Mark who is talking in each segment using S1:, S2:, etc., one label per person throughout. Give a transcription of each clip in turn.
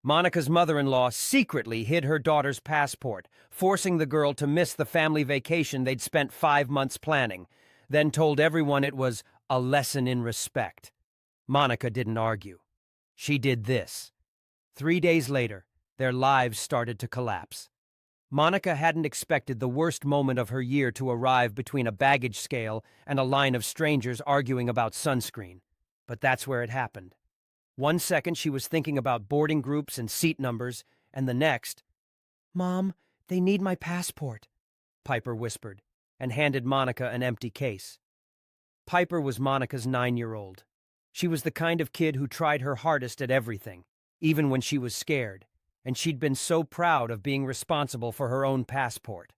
S1: Monica's mother-in-law secretly hid her daughter's passport, forcing the girl to miss the family vacation they'd spent 5 months planning, then told everyone it was a lesson in respect. Monica didn't argue. She did this. 3 days later, their lives started to collapse. Monica hadn't expected the worst moment of her year to arrive between a baggage scale and a line of strangers arguing about sunscreen. But that's where it happened. One second she was thinking about boarding groups and seat numbers, and the next, "Mom, they need my passport," Piper whispered, and handed Monica an empty case. Piper was Monica's 9-year-old. She was the kind of kid who tried her hardest at everything, even when she was scared, and she'd been so proud of being responsible for her own passport.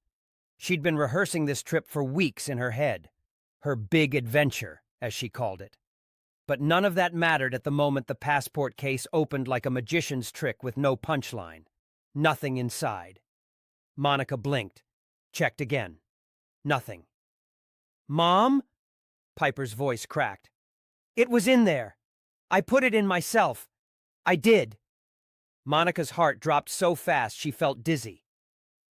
S1: She'd been rehearsing this trip for weeks in her head, her big adventure, as she called it. But none of that mattered at the moment the passport case opened like a magician's trick with no punchline. Nothing inside. Monica blinked, checked again. Nothing. "Mom?" Piper's voice cracked. "It was in there. I put it in myself. I did." Monica's heart dropped so fast she felt dizzy.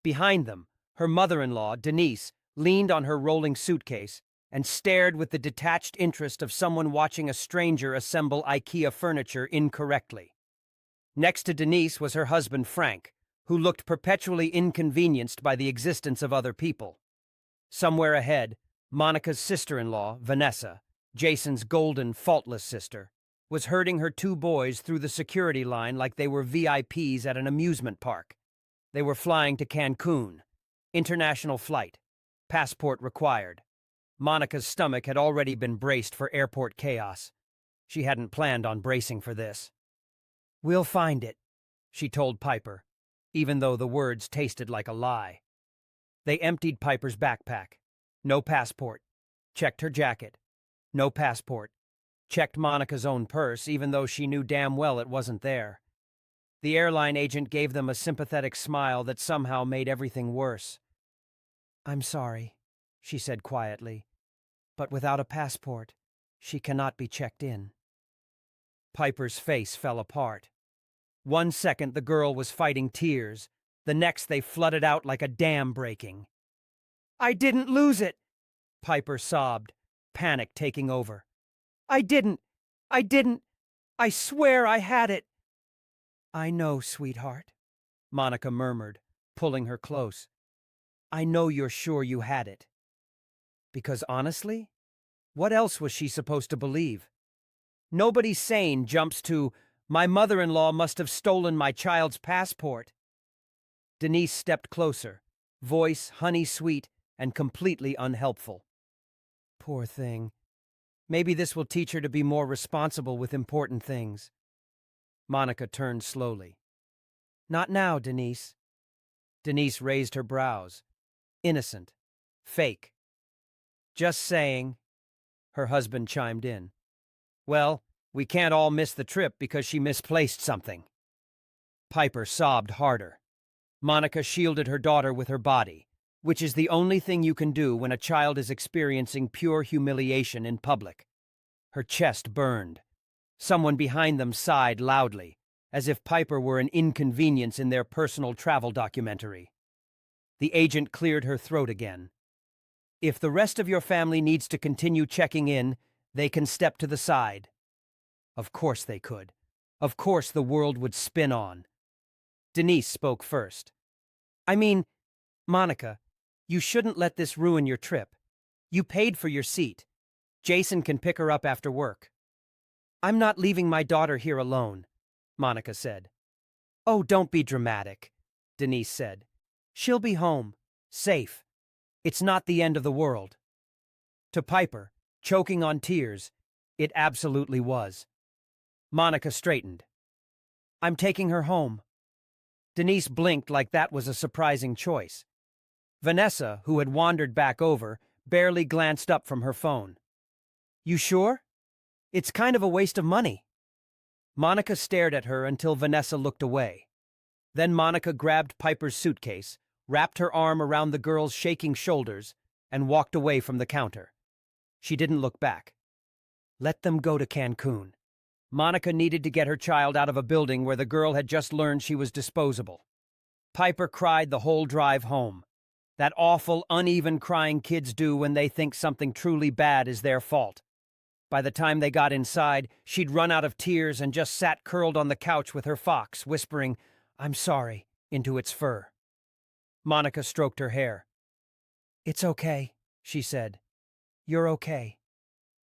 S1: Behind them, her mother-in-law, Denise, leaned on her rolling suitcase and stared with the detached interest of someone watching a stranger assemble IKEA furniture incorrectly. Next to Denise was her husband, Frank, who looked perpetually inconvenienced by the existence of other people. Somewhere ahead, Monica's sister-in-law, Vanessa, Jason's golden, faultless sister, was herding her 2 boys through the security line like they were VIPs at an amusement park. They were flying to Cancun. International flight. Passport required. Monica's stomach had already been braced for airport chaos. She hadn't planned on bracing for this. "We'll find it," she told Piper, even though the words tasted like a lie. They emptied Piper's backpack. No passport. Checked her jacket. No passport. Checked Monica's own purse, even though she knew damn well it wasn't there. The airline agent gave them a sympathetic smile that somehow made everything worse. "I'm sorry," she said quietly, "but without a passport, she cannot be checked in." Piper's face fell apart. One second the girl was fighting tears. The next they flooded out like a dam breaking. "I didn't lose it," Piper sobbed, panic taking over. I didn't. I swear I had it." "I know, sweetheart," Monica murmured, pulling her close. "I know you're sure you had it." Because honestly, what else was she supposed to believe? Nobody sane jumps to, "My mother-in-law must have stolen my child's passport." Denise stepped closer, voice honey-sweet and completely unhelpful. "Poor thing. Maybe this will teach her to be more responsible with important things." Monica turned slowly. "Not now, Denise." Denise raised her brows. Innocent. Fake. "Just saying," her husband chimed in. "Well, we can't all miss the trip because she misplaced something." Piper sobbed harder. Monica shielded her daughter with her body, which is the only thing you can do when a child is experiencing pure humiliation in public. Her chest burned. Someone behind them sighed loudly, as if Piper were an inconvenience in their personal travel documentary. The agent cleared her throat again. "If the rest of your family needs to continue checking in, they can step to the side." Of course they could. Of course the world would spin on. Denise spoke first. "I mean, Monica, you shouldn't let this ruin your trip. You paid for your seat. Jason can pick her up after work." "I'm not leaving my daughter here alone," Monica said. "Oh, don't be dramatic," Denise said. "She'll be home, safe. It's not the end of the world." To Piper, choking on tears, it absolutely was. Monica straightened. "I'm taking her home." Denise blinked like that was a surprising choice. Vanessa, who had wandered back over, barely glanced up from her phone. "You sure? It's kind of a waste of money." Monica stared at her until Vanessa looked away. Then Monica grabbed Piper's suitcase, wrapped her arm around the girl's shaking shoulders, and walked away from the counter. She didn't look back. Let them go to Cancun. Monica needed to get her child out of a building where the girl had just learned she was disposable. Piper cried the whole drive home. That awful, uneven crying kids do when they think something truly bad is their fault. By the time they got inside, she'd run out of tears and just sat curled on the couch with her fox, whispering, "I'm sorry," into its fur. Monica stroked her hair. "It's okay," she said. "You're okay.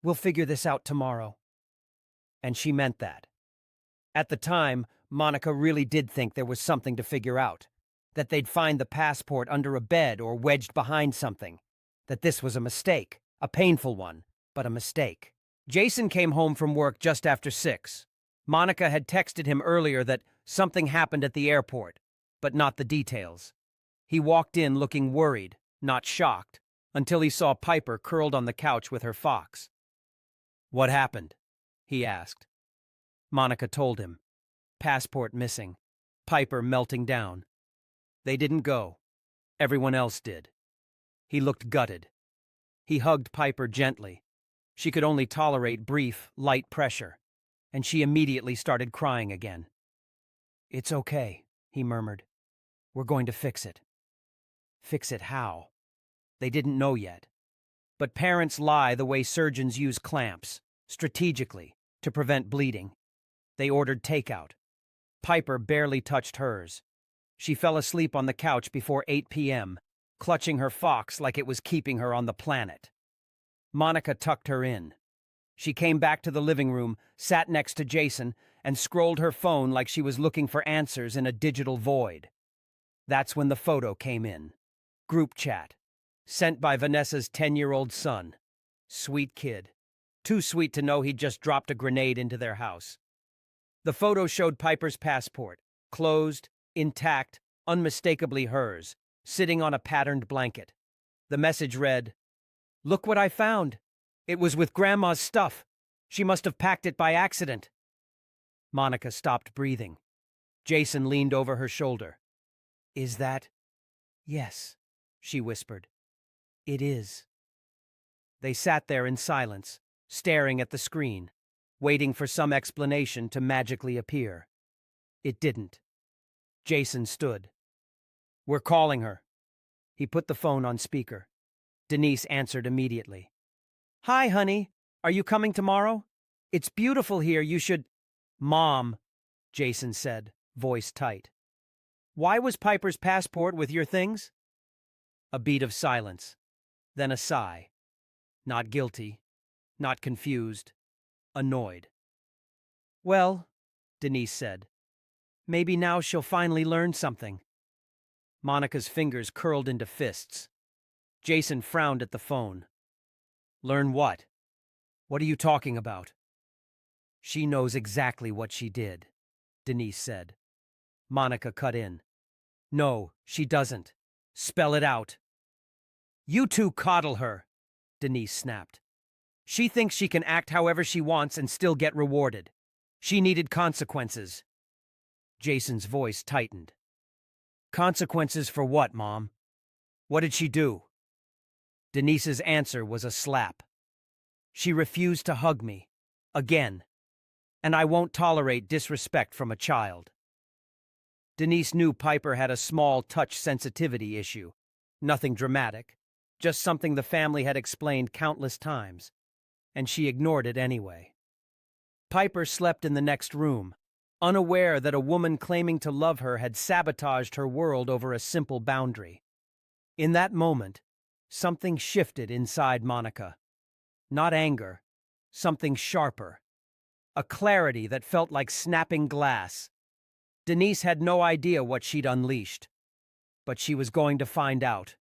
S1: We'll figure this out tomorrow." And she meant that. At the time, Monica really did think there was something to figure out, that they'd find the passport under a bed or wedged behind something, that this was a mistake, a painful one, but a mistake. Jason came home from work just after 6. Monica had texted him earlier that something happened at the airport, but not the details. He walked in looking worried, not shocked, until he saw Piper curled on the couch with her fox. "What happened?" he asked. Monica told him. Passport missing. Piper melting down. They didn't go. Everyone else did. He looked gutted. He hugged Piper gently. She could only tolerate brief, light pressure, and she immediately started crying again. "It's okay," he murmured. "We're going to fix it." Fix it how? They didn't know yet. But parents lie the way surgeons use clamps, strategically, to prevent bleeding. They ordered takeout. Piper barely touched hers. She fell asleep on the couch before 8 p.m., clutching her fox like it was keeping her on the planet. Monica tucked her in. She came back to the living room, sat next to Jason, and scrolled her phone like she was looking for answers in a digital void. That's when the photo came in. Group chat. Sent by Vanessa's 10-year-old son. Sweet kid. Too sweet to know he'd just dropped a grenade into their house. The photo showed Piper's passport, closed, intact, unmistakably hers, sitting on a patterned blanket. The message read, "Look what I found. It was with Grandma's stuff. She must have packed it by accident." Monica stopped breathing. Jason leaned over her shoulder. "Is that—" "Yes," she whispered. "It is." They sat there in silence, staring at the screen, waiting for some explanation to magically appear. It didn't. Jason stood. "We're calling her." He put the phone on speaker. Denise answered immediately. "Hi, honey. Are you coming tomorrow? It's beautiful here. You should—" "Mom," Jason said, voice tight. "Why was Piper's passport with your things?" A beat of silence, then a sigh. Not guilty, not confused, annoyed. "Well," Denise said, "maybe now she'll finally learn something." Monica's fingers curled into fists. Jason frowned at the phone. "Learn what? What are you talking about?" "She knows exactly what she did," Denise said. Monica cut in. "No, she doesn't. Spell it out." "You two coddle her," Denise snapped. "She thinks she can act however she wants and still get rewarded. She needed consequences." Jason's voice tightened. "Consequences for what, Mom? What did she do?" Denise's answer was a slap. "She refused to hug me. Again. And I won't tolerate disrespect from a child." Denise knew Piper had a small touch sensitivity issue. Nothing dramatic, just something the family had explained countless times, and she ignored it anyway. Piper slept in the next room, unaware that a woman claiming to love her had sabotaged her world over a simple boundary. In that moment, something shifted inside Monica. Not anger, something sharper. A clarity that felt like snapping glass. Denise had no idea what she'd unleashed. But she was going to find out.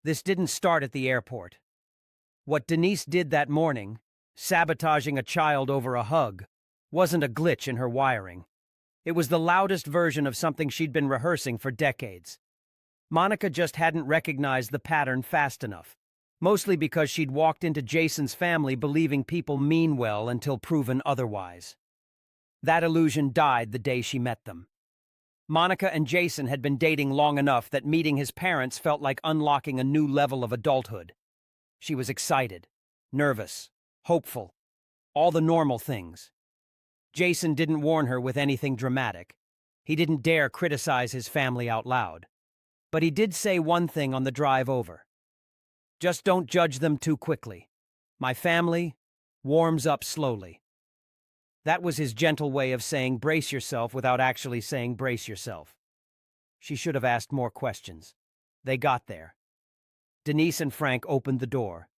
S1: This didn't start at the airport. What Denise did that morning, sabotaging a child over a hug, wasn't a glitch in her wiring. It was the loudest version of something she'd been rehearsing for decades. Monica just hadn't recognized the pattern fast enough, mostly because she'd walked into Jason's family believing people mean well until proven otherwise. That illusion died the day she met them. Monica and Jason had been dating long enough that meeting his parents felt like unlocking a new level of adulthood. She was excited, nervous, hopeful, all the normal things. Jason didn't warn her with anything dramatic. He didn't dare criticize his family out loud. But he did say one thing on the drive over. Just don't judge them too quickly. My family warms up slowly. That was his gentle way of saying brace yourself without actually saying brace yourself. She should have asked more questions. They got there. Denise and Frank opened the door.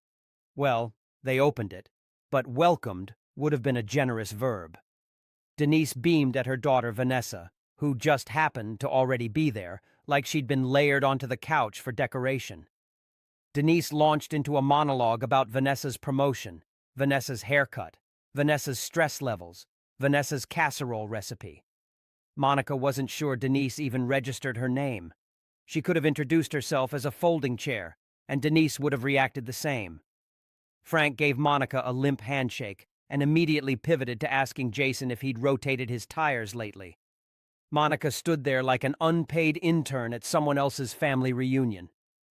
S1: Well, they opened it, but welcomed would have been a generous verb. Denise beamed at her daughter Vanessa, who just happened to already be there, like she'd been layered onto the couch for decoration. Denise launched into a monologue about Vanessa's promotion, Vanessa's haircut, Vanessa's stress levels, Vanessa's casserole recipe. Monica wasn't sure Denise even registered her name. She could have introduced herself as a folding chair, and Denise would have reacted the same. Frank gave Monica a limp handshake and immediately pivoted to asking Jason if he'd rotated his tires lately. Monica stood there like an unpaid intern at someone else's family reunion.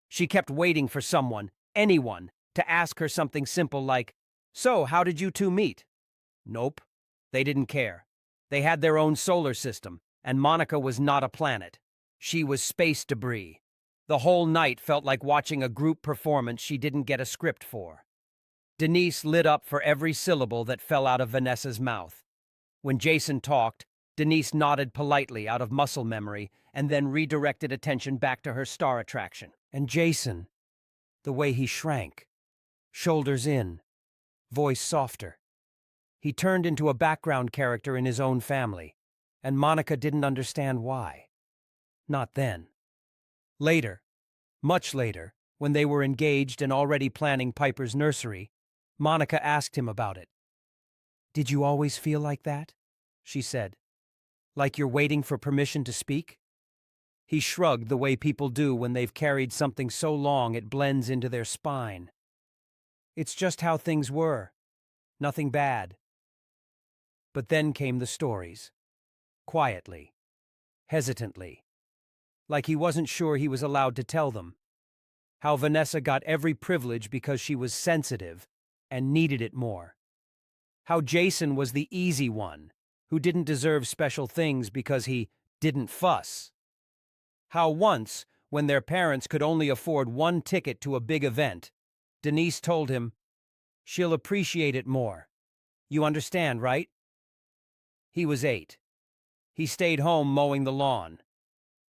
S1: She kept waiting for someone, anyone, to ask her something simple like, "So, how did you two meet?" Nope. They didn't care. They had their own solar system, and Monica was not a planet. She was space debris. The whole night felt like watching a group performance she didn't get a script for. Denise lit up for every syllable that fell out of Vanessa's mouth. When Jason talked, Denise nodded politely out of muscle memory and then redirected attention back to her star attraction. And Jason, the way he shrank, shoulders in, voice softer. He turned into a background character in his own family, and Monica didn't understand why. Not then. Later, much later, when they were engaged and already planning Piper's nursery, Monica asked him about it. "Did you always feel like that?" she said. "Like you're waiting for permission to speak?" He shrugged the way people do when they've carried something so long it blends into their spine. "It's just how things were. Nothing bad." But then came the stories. Quietly. Hesitantly. Like he wasn't sure he was allowed to tell them. How Vanessa got every privilege because she was sensitive and needed it more. How Jason was the easy one, who didn't deserve special things because he didn't fuss. How once, when their parents could only afford one ticket to a big event, Denise told him, "She'll appreciate it more. You understand, right?" He was 8. He stayed home mowing the lawn.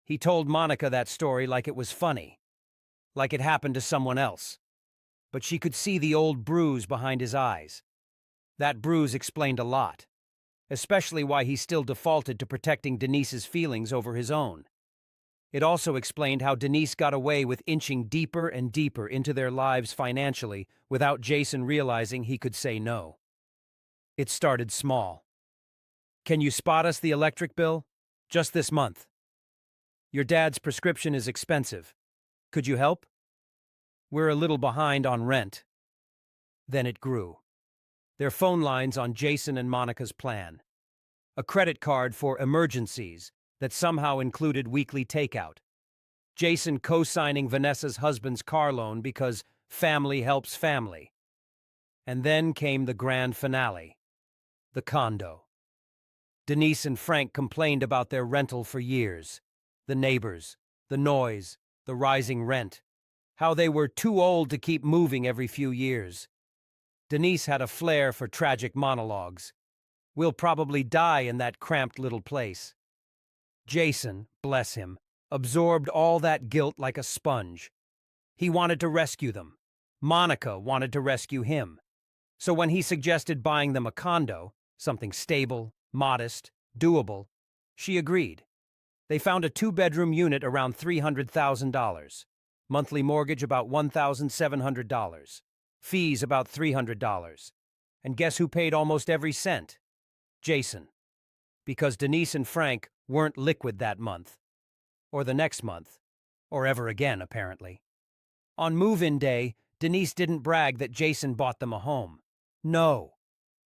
S1: He told Monica that story like it was funny, like it happened to someone else. But she could see the old bruise behind his eyes. That bruise explained a lot, especially why he still defaulted to protecting Denise's feelings over his own. It also explained how Denise got away with inching deeper and deeper into their lives financially without Jason realizing he could say no. It started small. "Can you spot us the electric bill? Just this month. Your dad's prescription is expensive. Could you help? We're a little behind on rent." Then it grew. Their phone lines on Jason and Monica's plan. A credit card for emergencies that somehow included weekly takeout. Jason co-signing Vanessa's husband's car loan because family helps family. And then came the grand finale. The condo. Denise and Frank complained about their rental for years. The neighbors, the noise, the rising rent. How they were too old to keep moving every few years. Denise had a flair for tragic monologues. "We'll probably die in that cramped little place." Jason, bless him, absorbed all that guilt like a sponge. He wanted to rescue them. Monica wanted to rescue him. So when he suggested buying them a condo, something stable, modest, doable, she agreed. They found a 2-bedroom unit around $300,000. Monthly mortgage about $1,700. Fees about $300. And guess who paid almost every cent? Jason. Because Denise and Frank weren't liquid that month. Or the next month. Or ever again, apparently. On move-in day, Denise didn't brag that Jason bought them a home. No.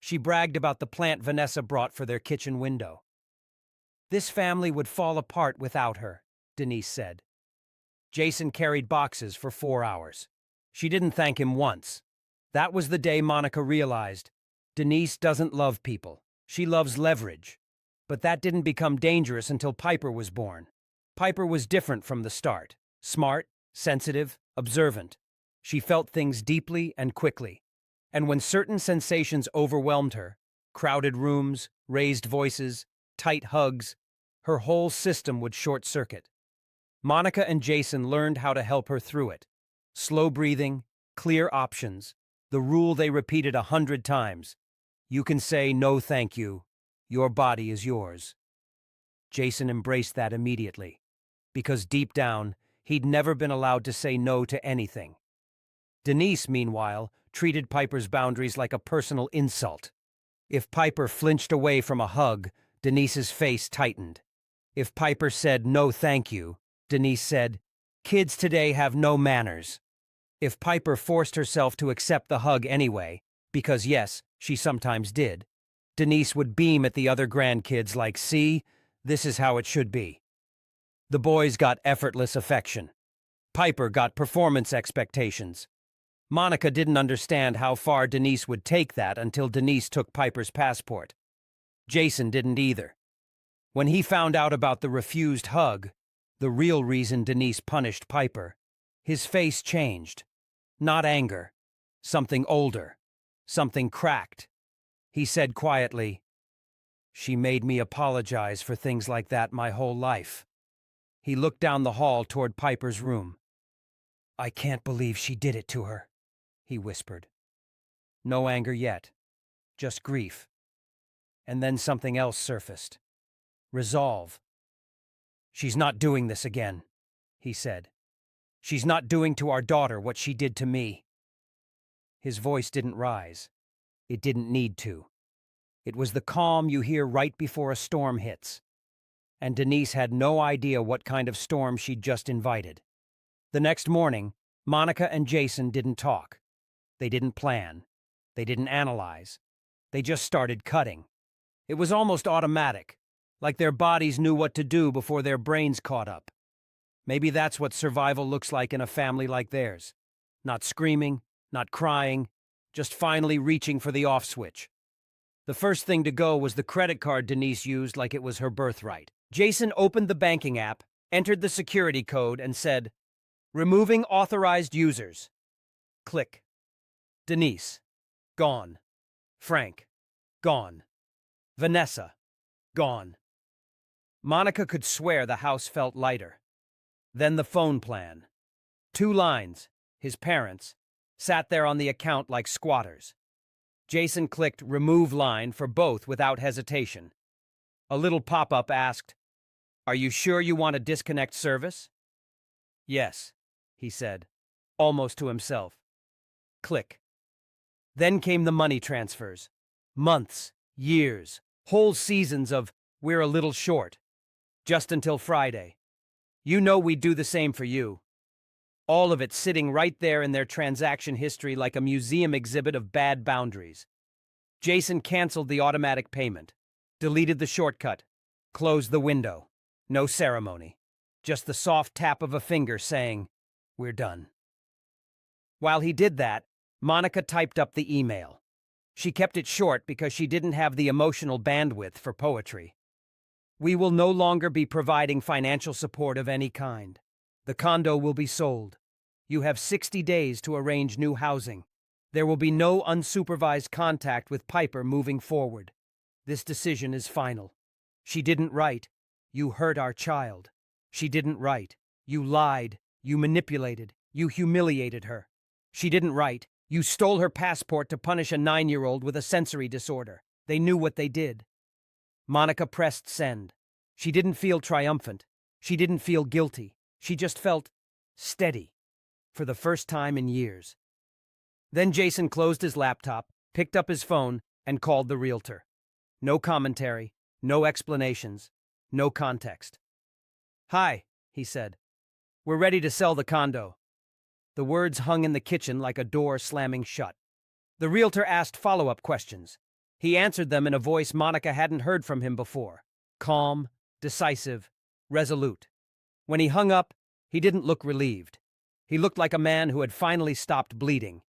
S1: She bragged about the plant Vanessa brought for their kitchen window. "This family would fall apart without her," Denise said. Jason carried boxes for 4 hours. She didn't thank him once. That was the day Monica realized, Denise doesn't love people. She loves leverage. But that didn't become dangerous until Piper was born. Piper was different from the start. Smart, sensitive, observant. She felt things deeply and quickly. And when certain sensations overwhelmed her, crowded rooms, raised voices, tight hugs, her whole system would short-circuit. Monica and Jason learned how to help her through it. Slow breathing, clear options, the rule they repeated 100 times. You can say no thank you. Your body is yours. Jason embraced that immediately, because deep down, he'd never been allowed to say no to anything. Denise, meanwhile, treated Piper's boundaries like a personal insult. If Piper flinched away from a hug, Denise's face tightened. If Piper said no thank you, Denise said, "Kids today have no manners." If Piper forced herself to accept the hug anyway, because yes, she sometimes did, Denise would beam at the other grandkids like, "See, this is how it should be." The boys got effortless affection. Piper got performance expectations. Monica didn't understand how far Denise would take that until Denise took Piper's passport. Jason didn't either. When he found out about the refused hug, the real reason Denise punished Piper, his face changed. Not anger. Something older. Something cracked. He said quietly, "She made me apologize for things like that my whole life." He looked down the hall toward Piper's room. "I can't believe she did it to her," he whispered. No anger yet, just grief. And then something else surfaced. Resolve. "She's not doing this again," he said. "She's not doing to our daughter what she did to me." His voice didn't rise. It didn't need to. It was the calm you hear right before a storm hits. And Denise had no idea what kind of storm she'd just invited. The next morning, Monica and Jason didn't talk. They didn't plan. They didn't analyze. They just started cutting. It was almost automatic, like their bodies knew what to do before their brains caught up. Maybe that's what survival looks like in a family like theirs. Not screaming, not crying, just finally reaching for the off switch. The first thing to go was the credit card Denise used like it was her birthright. Jason opened the banking app, entered the security code, and said, "Removing authorized users." Click. Denise. Gone. Frank. Gone. Vanessa. Gone. Monica could swear the house felt lighter. Then the phone plan. 2 lines, his parents, sat there on the account like squatters. Jason clicked remove line for both without hesitation. A little pop-up asked, "Are you sure you want to disconnect service?" "Yes," he said, almost to himself. Click. Then came the money transfers. Months, years, whole seasons of "we're a little short." Just until Friday. "You know we'd do the same for you." All of it sitting right there in their transaction history like a museum exhibit of bad boundaries. Jason canceled the automatic payment, deleted the shortcut, closed the window. No ceremony. Just the soft tap of a finger saying, "We're done." While he did that, Monica typed up the email. She kept it short because she didn't have the emotional bandwidth for poetry. "We will no longer be providing financial support of any kind. The condo will be sold. You have 60 days to arrange new housing. There will be no unsupervised contact with Piper moving forward. This decision is final. She didn't write, 'You hurt our child.' She didn't write, 'You lied, you manipulated, you humiliated her.' She didn't write, 'You stole her passport to punish a 9-year-old with a sensory disorder.' They knew what they did." Monica pressed send. She didn't feel triumphant. She didn't feel guilty. She just felt steady, for the first time in years. Then Jason closed his laptop, picked up his phone, and called the realtor. No commentary, no explanations, no context. "Hi," he said. "We're ready to sell the condo." The words hung in the kitchen like a door slamming shut. The realtor asked follow-up questions. He answered them in a voice Monica hadn't heard from him before. Calm, decisive, resolute. When he hung up, he didn't look relieved. He looked like a man who had finally stopped bleeding.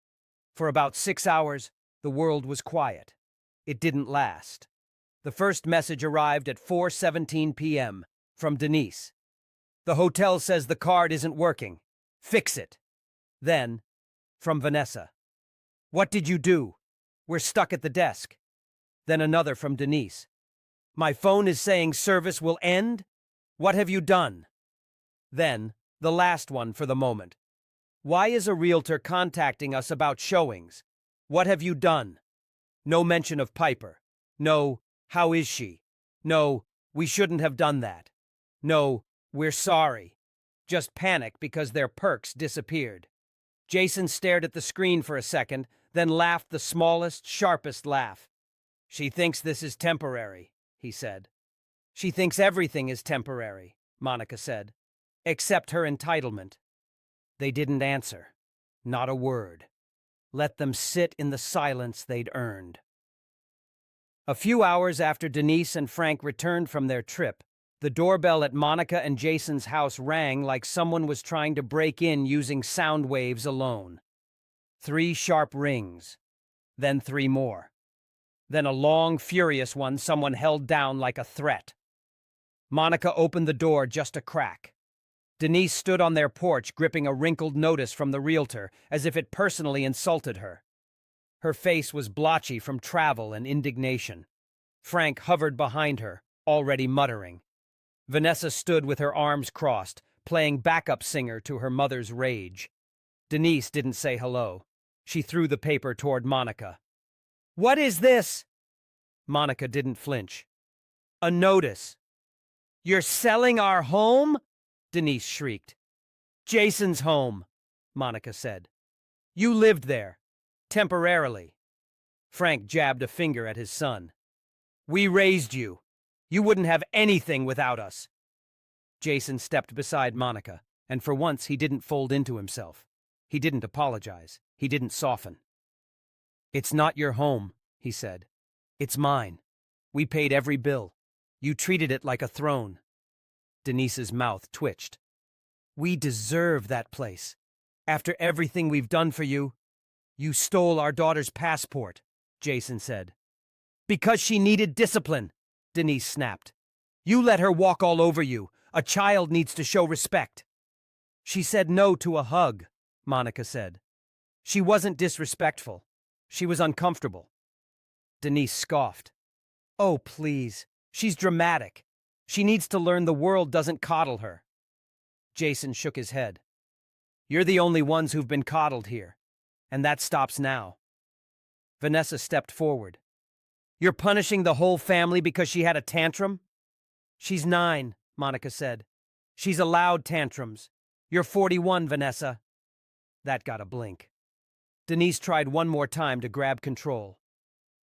S1: For about 6 hours, the world was quiet. It didn't last. The first message arrived at 4:17 p.m. from Denise. The hotel says the card isn't working. Fix it. Then, from Vanessa. What did you do? We're stuck at the desk. Then another from Denise. My phone is saying service will end? What have you done? Then, the last one for the moment. Why is a realtor contacting us about showings? What have you done? No mention of Piper. No, how is she? No, we shouldn't have done that. No, we're sorry. Just panic because their perks disappeared. Jason stared at the screen for a second, then laughed the smallest, sharpest laugh. She thinks this is temporary, he said. She thinks everything is temporary, Monica said, except her entitlement. They didn't answer. Not a word. Let them sit in the silence they'd earned. A few hours after Denise and Frank returned from their trip, the doorbell at Monica and Jason's house rang like someone was trying to break in using sound waves alone. 3 sharp rings. Then 3 more. Then a long, furious one someone held down like a threat. Monica opened the door just a crack. Denise stood on their porch gripping a wrinkled notice from the realtor as if it personally insulted her. Her face was blotchy from travel and indignation. Frank hovered behind her, already muttering. Vanessa stood with her arms crossed, playing backup singer to her mother's rage. Denise didn't say hello. She threw the paper toward Monica. What is this? Monica didn't flinch. A notice. You're selling our home? Denise shrieked. Jason's home, Monica said. You lived there. Temporarily. Frank jabbed a finger at his son. We raised you. You wouldn't have anything without us. Jason stepped beside Monica, and for once he didn't fold into himself. He didn't apologize. He didn't soften. It's not your home, he said. It's mine. We paid every bill. You treated it like a throne. Denise's mouth twitched. We deserve that place. After everything we've done for you. You stole our daughter's passport, Jason said. Because she needed discipline, Denise snapped. You let her walk all over you. A child needs to show respect. She said no to a hug, Monica said. She wasn't disrespectful. She was uncomfortable. Denise scoffed. Oh, please. She's dramatic. She needs to learn the world doesn't coddle her. Jason shook his head. You're the only ones who've been coddled here. And that stops now. Vanessa stepped forward. You're punishing the whole family because she had a tantrum? She's 9, Monica said. She's allowed tantrums. You're 41, Vanessa. That got a blink. Denise tried one more time to grab control.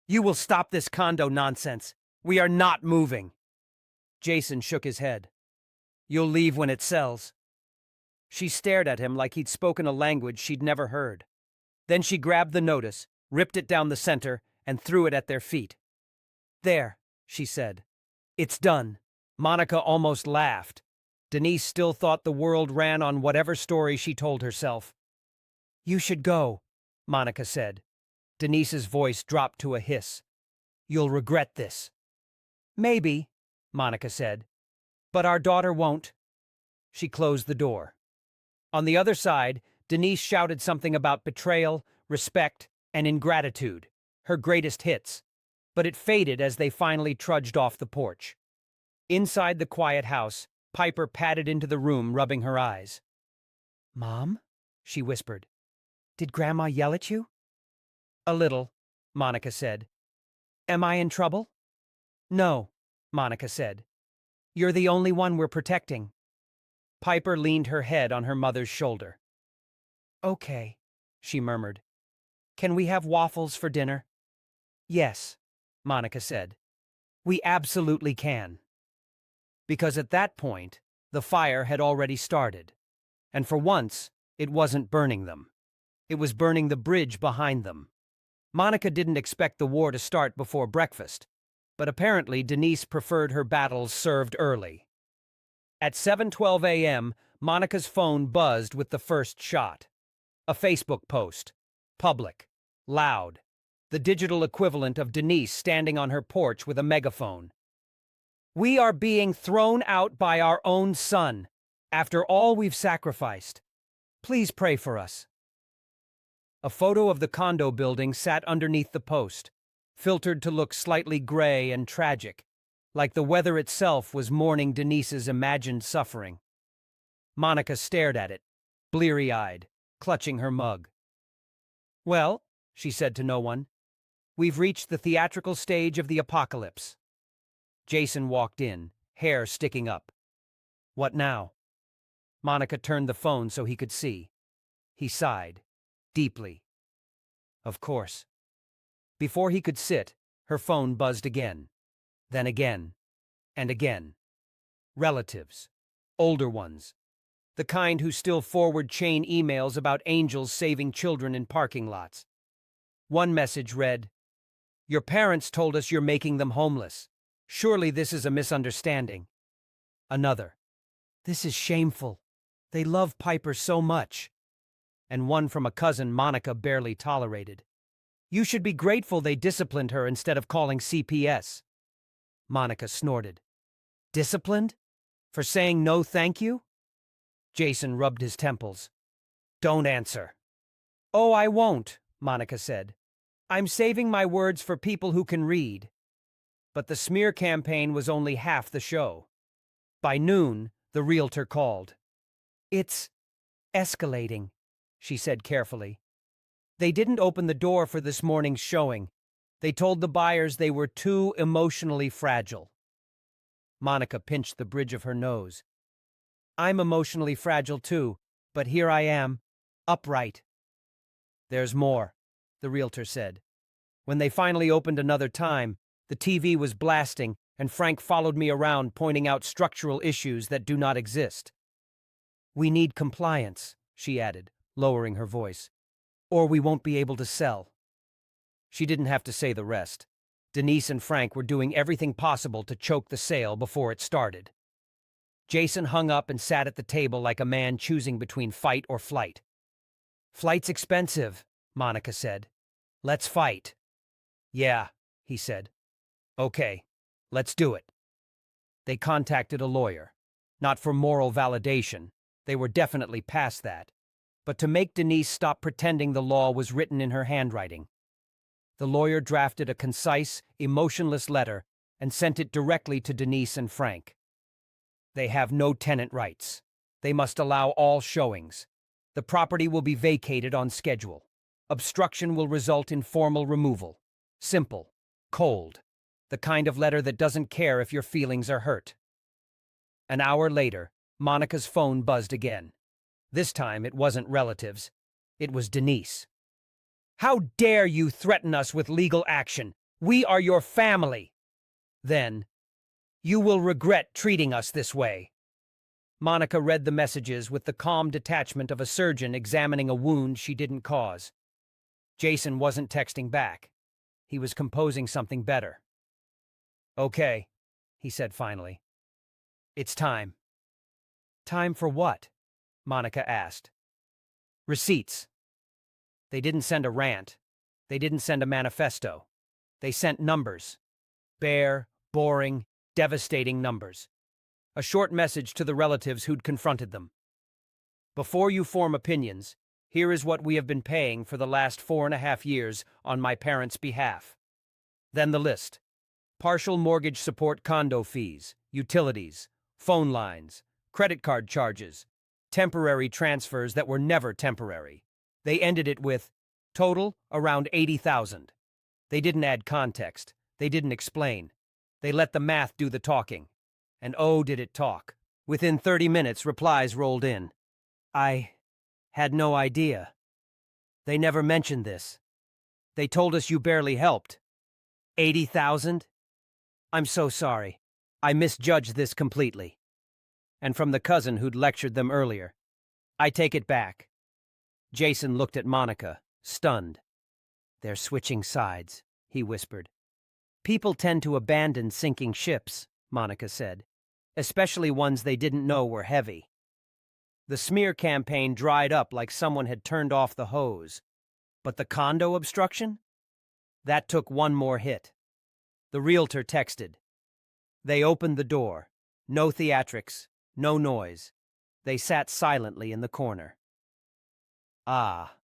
S1: You will stop this condo nonsense. We are not moving. Jason shook his head. You'll leave when it sells. She stared at him like he'd spoken a language she'd never heard. Then she grabbed the notice, ripped it down the center, and threw it at their feet. There, she said. It's done. Monica almost laughed. Denise still thought the world ran on whatever story she told herself. You should go, Monica said. Denise's voice dropped to a hiss. You'll regret this. Maybe, Monica said. But our daughter won't. She closed the door. On the other side, Denise shouted something about betrayal, respect, and ingratitude, her greatest hits, but it faded as they finally trudged off the porch. Inside the quiet house, Piper padded into the room, rubbing her eyes. Mom? She whispered. Did Grandma yell at you? A little, Monica said. Am I in trouble? No, Monica said. You're the only one we're protecting. Piper leaned her head on her mother's shoulder. Okay, she murmured. Can we have waffles for dinner? Yes, Monica said. We absolutely can. Because at that point, the fire had already started. And for once, it wasn't burning them. It was burning the bridge behind them. Monica didn't expect the war to start before breakfast, but apparently Denise preferred her battles served early. At 7:12 a.m., Monica's phone buzzed with the first shot. A Facebook post. Public. Loud. the digital equivalent of Denise standing on her porch with a megaphone. We are being thrown out by our own son, after all we've sacrificed. Please pray for us. A photo of the condo building sat underneath the post, filtered to look slightly gray and tragic, like the weather itself was mourning Denise's imagined suffering. Monica stared at it, bleary-eyed, clutching her mug. Well, she said to no one, we've reached the theatrical stage of the apocalypse. Jason walked in, hair sticking up. What now? Monica turned the phone so he could see. He sighed, deeply. Of course. Before he could sit, her phone buzzed again. Then again. And again. Relatives. Older ones. The kind who still forward chain emails about angels saving children in parking lots. One message read, Your parents told us you're making them homeless. Surely this is a misunderstanding. Another, This is shameful. They love Piper so much. And one from a cousin Monica barely tolerated. You should be grateful they disciplined her instead of calling CPS. Monica snorted. Disciplined? For saying no thank you? Jason rubbed his temples. Don't answer. Oh, I won't, Monica said. I'm saving my words for people who can read. But the smear campaign was only half the show. By noon, the realtor called. It's escalating, she said carefully. They didn't open the door for this morning's showing. They told the buyers they were too emotionally fragile. Monica pinched the bridge of her nose. I'm emotionally fragile too, but here I am, upright. There's more, the realtor said. When they finally opened another time, the TV was blasting, and Frank followed me around pointing out structural issues that do not exist. We need compliance, she added, lowering her voice, or we won't be able to sell. She didn't have to say the rest. Denise and Frank were doing everything possible to choke the sale before it started. Jason hung up and sat at the table like a man choosing between fight or flight. Flight's expensive, Monica said. Let's fight. Yeah, he said. Okay, let's do it. They contacted a lawyer. Not for moral validation. They were definitely past that. But to make Denise stop pretending the law was written in her handwriting. The lawyer drafted a concise, emotionless letter and sent it directly to Denise and Frank. They have no tenant rights. They must allow all showings. The property will be vacated on schedule. Obstruction will result in formal removal. Simple. Cold. The kind of letter that doesn't care if your feelings are hurt. An hour later, Monica's phone buzzed again. This time it wasn't relatives. It was Denise. How dare you threaten us with legal action? We are your family. Then, you will regret treating us this way. Monica read the messages with the calm detachment of a surgeon examining a wound she didn't cause. Jason wasn't texting back. He was composing something better. Okay, he said finally. It's time. Time for what? Monica asked. Receipts. They didn't send a rant. They didn't send a manifesto. They sent numbers. Bare, boring, devastating numbers. A short message to the relatives who'd confronted them. Before you form opinions, here is what we have been paying for the last 4.5 years on my parents' behalf. Then the list. Partial mortgage support condo fees, utilities, phone lines, credit card charges, temporary transfers that were never temporary. They ended it with, total, around $80,000. They didn't add context. They didn't explain. They let the math do the talking. And oh, did it talk. Within 30 minutes, replies rolled in. I had no idea. They never mentioned this. They told us you barely helped. 80,000? I'm so sorry. I misjudged this completely. And from the cousin who'd lectured them earlier. I take it back. Jason looked at Monica, stunned. They're switching sides, he whispered. People tend to abandon sinking ships, Monica said, especially ones they didn't know were heavy. The smear campaign dried up like someone had turned off the hose. But the condo obstruction? That took one more hit. The realtor texted. They opened the door. No theatrics, no noise. They sat silently in the corner. Ah.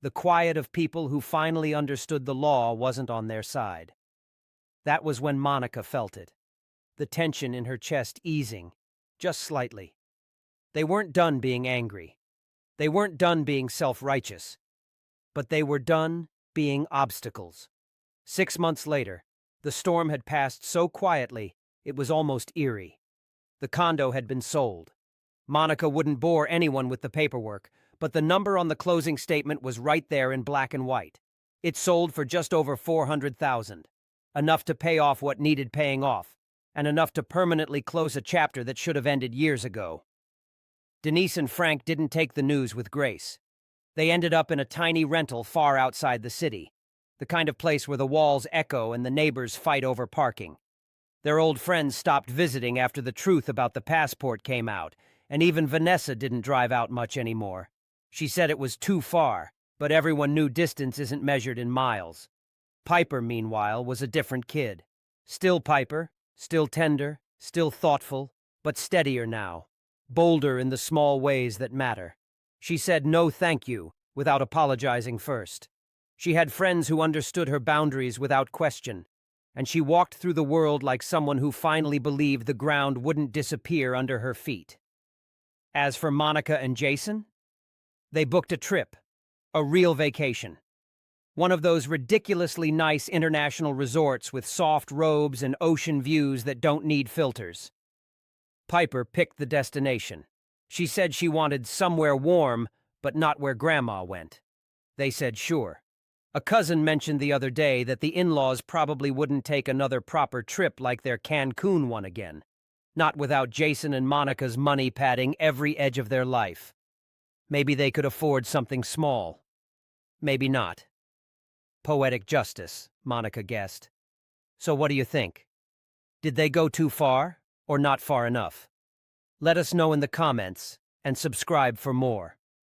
S1: The quiet of people who finally understood the law wasn't on their side. That was when Monica felt it. The tension in her chest easing, just slightly. They weren't done being angry. They weren't done being self-righteous. But they were done being obstacles. 6 months later, the storm had passed so quietly, it was almost eerie. The condo had been sold. Monica wouldn't bore anyone with the paperwork, but the number on the closing statement was right there in black and white. It sold for just over $400,000, enough to pay off what needed paying off, and enough to permanently close a chapter that should have ended years ago. Denise and Frank didn't take the news with grace. They ended up in a tiny rental far outside the city, the kind of place where the walls echo and the neighbors fight over parking. Their old friends stopped visiting after the truth about the passport came out, and even Vanessa didn't drive out much anymore. She said it was too far, but everyone knew distance isn't measured in miles. Piper, meanwhile, was a different kid. Still Piper, still tender, still thoughtful, but steadier now, bolder in the small ways that matter. She said no thank you without apologizing first. She had friends who understood her boundaries without question, and she walked through the world like someone who finally believed the ground wouldn't disappear under her feet. As for Monica and Jason, they booked a trip, a real vacation. One of those ridiculously nice international resorts with soft robes and ocean views that don't need filters. Piper picked the destination. She said she wanted somewhere warm, but not where Grandma went. They said sure. A cousin mentioned the other day that the in-laws probably wouldn't take another proper trip like their Cancun one again, not without Jason and Monica's money padding every edge of their life. Maybe they could afford something small. Maybe not. Poetic justice, Monica guessed. So what do you think? Did they go too far, or not far enough? Let us know in the comments, and subscribe for more.